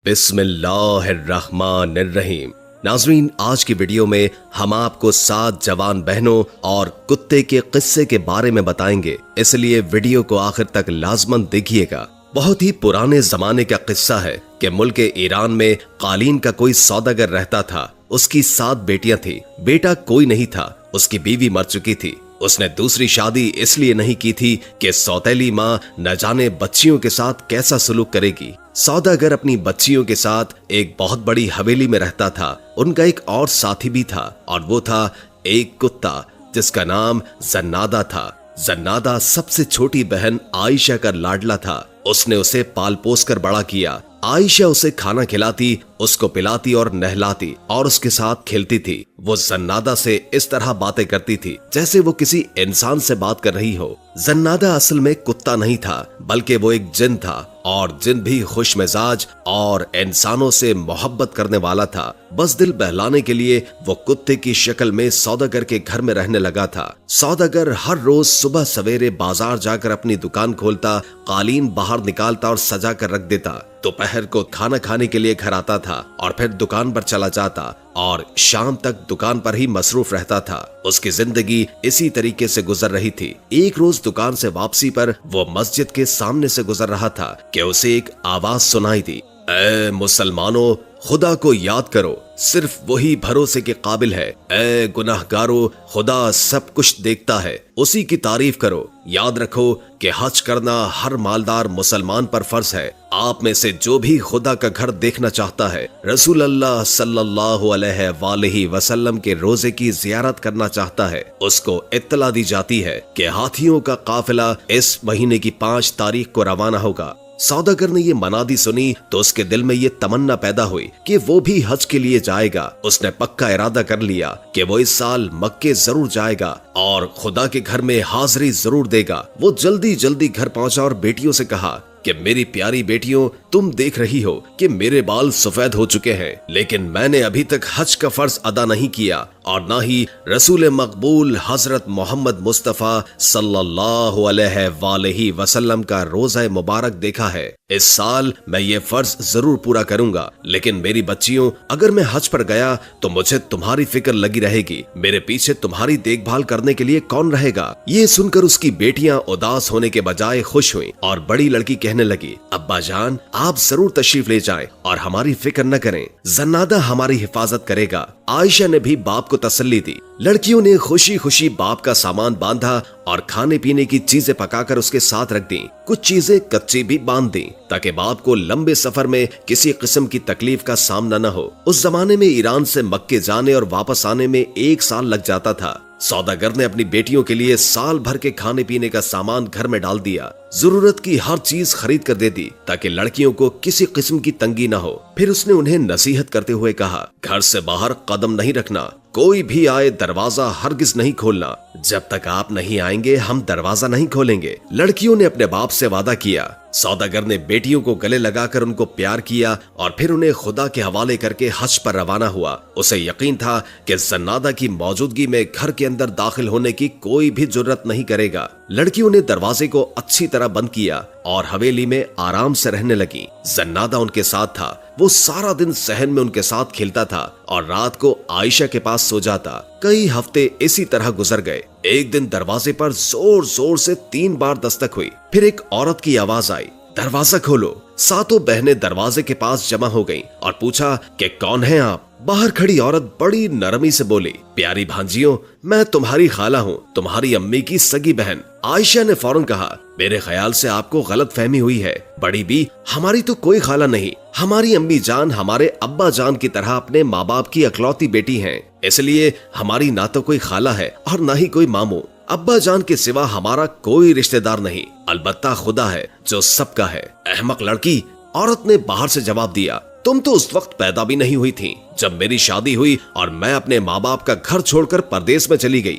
بسم اللہ الرحمن الرحیم۔ ناظرین، آج کی ویڈیو میں ہم آپ کو 7 جوان بہنوں اور کتے کے قصے کے بارے میں بتائیں گے، اس لیے ویڈیو کو آخر تک لازماً دیکھیے گا۔ بہت ہی پرانے زمانے کا قصہ ہے کہ ملک ایران میں قالین کا کوئی سوداگر رہتا تھا۔ اس کی 7 بیٹیاں تھیں، بیٹا کوئی نہیں تھا، اس کی بیوی مر چکی تھی۔ اس نے دوسری شادی اس لیے نہیں کی تھی کہ سوتیلی ماں نہ جانے بچیوں کے ساتھ کیسا سلوک کرے گی۔ سوداگر اپنی بچیوں کے ساتھ ایک بہت بڑی حویلی میں رہتا تھا۔ ان کا ایک اور ساتھی بھی تھا اور وہ تھا ایک کتا جس کا نام زنادہ تھا۔ زنادہ سب سے چھوٹی بہن عائشہ کا لاڈلا تھا۔ اس نے اسے پال پوس کر بڑا کیا۔ عائشہ اسے کھانا کھلاتی، اس کو پلاتی اور نہلاتی اور اس کے ساتھ کھیلتی تھی۔ وہ زنادہ سے اس طرح باتیں کرتی تھی جیسے وہ کسی انسان سے بات کر رہی ہو۔ زنادہ اصل میں کتا نہیں تھا بلکہ وہ ایک جن تھا، اور جن بھی خوش مزاج اور انسانوں سے محبت کرنے والا تھا۔ بس دل بہلانے کے لیے وہ کتے کی شکل میں سوداگر کے گھر میں رہنے لگا تھا۔ سوداگر ہر روز صبح سویرے بازار جا کر اپنی دکان کھولتا، قالین باہر نکالتا اور سجا کر رکھ دیتا۔ دوپہر کو کھانا کھانے کے لیے گھر آتا تھا اور پھر دکان پر چلا جاتا اور شام تک دکان پر ہی مصروف رہتا تھا۔ اس کی زندگی اسی طریقے سے گزر رہی تھی۔ ایک روز دکان سے واپسی پر وہ مسجد کے سامنے سے گزر رہا تھا کہ اسے ایک آواز سنائی دی، اے مسلمانوں، خدا کو یاد کرو، صرف وہی بھروسے کے قابل ہے۔ اے گناہگارو، خدا سب کچھ دیکھتا ہے، اسی کی تعریف کرو۔ یاد رکھو کہ حج کرنا ہر مالدار مسلمان پر فرض ہے۔ آپ میں سے جو بھی خدا کا گھر دیکھنا چاہتا ہے، رسول اللہ صلی اللہ علیہ وآلہ وسلم کے روزے کی زیارت کرنا چاہتا ہے، اس کو اطلاع دی جاتی ہے کہ ہاتھیوں کا قافلہ اس مہینے کی 5 تاریخ کو روانہ ہوگا۔ سوداگر نے یہ منادی سنی تو اس کے دل میں یہ تمنا پیدا ہوئی کہ وہ بھی حج کے لیے جائے گا۔ اس نے پکا ارادہ کر لیا کہ وہ اس سال مکے ضرور جائے گا اور خدا کے گھر میں حاضری ضرور دے گا۔ وہ جلدی گھر پہنچا اور بیٹیوں سے کہا کہ میری پیاری بیٹیوں، تم دیکھ رہی ہو کہ میرے بال سفید ہو چکے ہیں، لیکن میں نے ابھی تک حج کا فرض ادا نہیں کیا اور نہ ہی رسول مقبول حضرت محمد مصطفیٰ صلی اللہ علیہ وآلہ وسلم کا روزہ مبارک دیکھا ہے۔ اس سال میں یہ فرض ضرور پورا کروں گا، لیکن میری بچیوں، اگر میں حج پر گیا تو مجھے تمہاری فکر لگی رہے گی، میرے پیچھے تمہاری دیکھ بھال کرنے کے لیے کون رہے گا؟ یہ سن کر اس کی بیٹیاں اداس ہونے کے بجائے خوش ہوئیں اور بڑی لڑکی کہنے لگی، ابا جان، آپ ضرور تشریف لے جائیں اور ہماری فکر نہ کریں، زنادہ ہماری حفاظت کرے گا۔ عائشہ نے بھی باپ کو تسلی دی۔ لڑکیوں نے خوشی خوشی باپ کا سامان باندھا اور کھانے پینے کی چیزیں پکا کر اس کے ساتھ رکھ دیں۔ کچھ چیزیں کچی بھی باندھ دیں تاکہ باپ کو لمبے سفر میں کسی قسم کی تکلیف کا سامنا نہ ہو۔ اس زمانے میں ایران سے مکے جانے اور واپس آنے میں 1 سال لگ جاتا تھا۔ سوداگر نے اپنی بیٹیوں کے لیے سال بھر کے کھانے پینے کا سامان گھر میں ڈال دیا، ضرورت کی ہر چیز خرید کر دے دی تاکہ لڑکیوں کو کسی قسم کی تنگی نہ ہو۔ پھر اس نے انہیں نصیحت کرتے ہوئے کہا، گھر سے باہر قدم نہیں رکھنا، کوئی بھی آئے دروازہ ہرگز نہیں کھولنا، جب تک آپ نہیں آئیں گے ہم دروازہ نہیں کھولیں گے۔ لڑکیوں نے اپنے باپ سے وعدہ کیا۔ سوداگر نے بیٹیوں کو گلے لگا کر ان کو پیار کیا اور پھر انہیں خدا کے حوالے کر کے حج پر روانہ ہوا۔ اسے یقین تھا کہ زنادہ کی موجودگی میں گھر کے اندر داخل ہونے کی کوئی بھی جرات نہیں کرے گا۔ لڑکیوں نے دروازے کو اچھی طرح بند کیا اور حویلی میں آرام سے رہنے لگی۔ زنادہ ان کے ساتھ تھا، وہ سارا دن صحن میں ان کے ساتھ کھیلتا تھا اور رات کو عائشہ کے پاس سو جاتا۔ کئی ہفتے اسی طرح گزر گئے۔ ایک دن دروازے پر زور سے 3 بار دستک ہوئی، پھر ایک عورت کی آواز آئی، دروازہ کھولو۔ 7 بہنیں دروازے کے پاس جمع ہو گئیں اور پوچھا کہ کون ہیں آپ؟ باہر کھڑی عورت بڑی نرمی سے بولی، پیاری بھانجیوں، میں تمہاری خالہ ہوں، تمہاری امی کی سگی بہن۔ عائشہ نے فوراً کہا، میرے خیال سے آپ کو غلط فہمی ہوئی ہے، بڑی بی، ہماری تو کوئی خالہ نہیں، ہماری امی جان ہمارے ابا جان کی طرح اپنے ماں باپ کی اکلوتی بیٹی ہیں، اس لیے ہماری نہ تو کوئی خالہ ہے اور نہ ہی کوئی ماموں۔ ابا جان کے سوا ہمارا کوئی رشتہ دار نہیں، البتہ خدا ہے جو سب کا ہے۔ احمق لڑکی، عورت نے باہر سے جواب دیا، تم تو اس وقت پیدا بھی نہیں ہوئی تھی جب میری شادی ہوئی اور میں اپنے ماں باپ کا گھر چھوڑ کر پردیس میں چلی گئی۔